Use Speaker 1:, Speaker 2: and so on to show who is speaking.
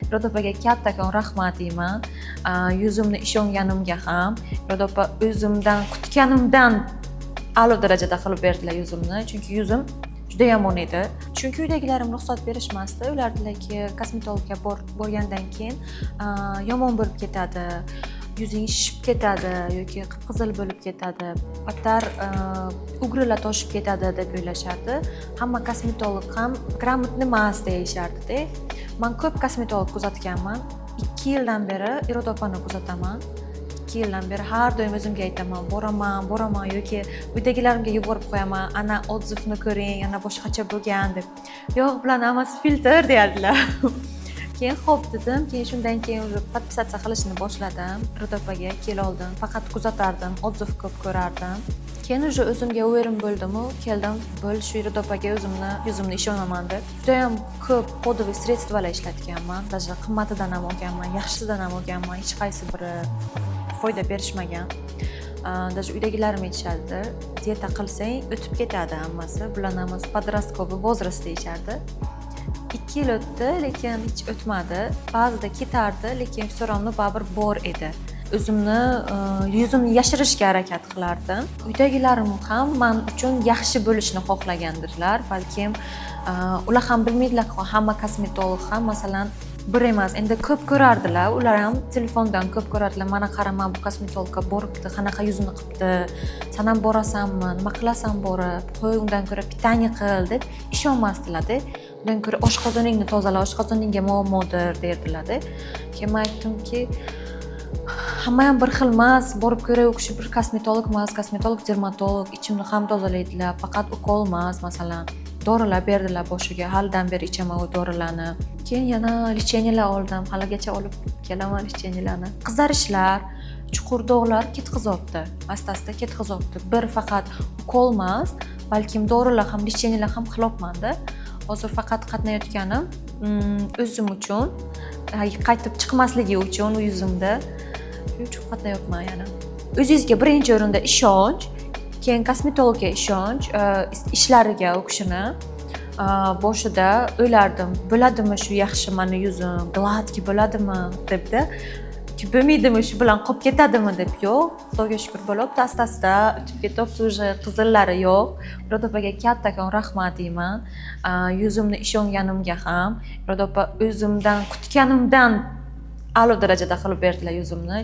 Speaker 1: Iroda opaga kattakon rahmat deyman. Yuzimni ishonganimga ham, Iroda opa o'zimdan kutganimdan a'lo darajada qilib berdilar yuzimni, chunki yuzim juda yomon edi. Chunki uydagilarim ruxsat berishmasdi. Ular dedilarki, kosmetologga borgandan keyin yomon bo'lib ketadi, yuzing shishib ketadi yoki qip-qizil bo'lib ketadi, battar ugrilar toshib ketadi deb o'ylashardi. Hamma kosmetolog ham gрамотный emas deyishardi-da. Men ko'p kosmetolog kuzatganman. 2 yildan beri Iroda opani kuzataman. 2 yildan beri har doim o'zimga aytaman, boraman yoki uydagilarimga yuborib qo'yaman, ana odzivni ko'ring, ana boshqacha bo'lgan deb. Yo'q, bilan hammasi filtr deyardilar. Keyin xo'p dedim, keyin shundan keyin podpisatsiya qilishni boshladim. Iroda opaga keloldim, faqat kuzatardim, odziv ko'p ko'rardim. Keyin уже o'zimga o'yrim bo'ldim-u, keldim, bo'l shu Iroda opaga yuzimni ishonaman deb. Juda ham ko'p kodovый sredstvalar ishlatganman, даже qimmatidan ham olganman, yaxshisidan ham olganman, hech qaysi biri foyda berishmagan. Даже uydagilarim aytishardi, dieta qilsang o'tib ketadi hammasi, bular hammasi подростковый возраст deyishardi. 2 yil o'tdi, lekin hech o'tmadi. Ba'zida ketardi, lekin so'rovni baribir bor edi. Yuzimni yashirishga harakat qilardim. Uydagilarim ham men uchun yaxshi bo'lishni xohlagandirlar. Balkim ular ham bilmaydilar, hamma kosmetolog ham masalan bir emas, endi ko'p ko'rardilar. Ular ham telefondan ko'p ko'rardilar. Mana qarama, bu kosmetologga boribdi, qanaqa yuzini qilibdi. Sen ham borasanmi, nima qilasan borib, qo'y undan ko'ra pitaniya qil deb ishonmasdilar-da. Undan ko'ra oshqozoningni tozala, oshqozoningga muammodir derdilar-da. Keyin men aytdimki, hamma ham bir xil emas, borib ko'ray, u kishi bir kosmetolog emas, kosmetolog dermatolog, ichimni ham tozalaydilar, faqat ukol emas, masalan. Dorilar berdilar boshiga, halidan beri ichaman u dorilarni. Keyin yana lecheniyalar oldim, haligacha olib kelaman lecheniyalarni. Qizarishlar, chuqur dog'lar ketqizibdi, asta-asta ketqizibdi. Bir faqat ukol emas, balkim dorilar ham, lecheniyalar ham qilibman-da. Hozir faqat qatnayotganim o'zim uchun, qaytib chiqmasligi uchun u yuzimda shuning qatnayapman yana. O'zingizga birinchi o'rinda ishonch, keyin kosmetologga ishonch, ishlariga u kishini. Boshida o'ylardim, bo'ladimi shu yaxshi meni yuzim, gladki bo'ladimi debda. Bo'lmaydimi, shu bilan qolib ketadimi deb. Yo'q, Xudoga shukr bo'libdi, asta-asta o'tib ketyapti, уже qizillari yo'q. Iroda opaga kattakon rahmat deyman. Yuzimni ishonganimga ham, Iroda opa o'zimdan kutganimdan a'lo darajada qilib berdilar yuzimni.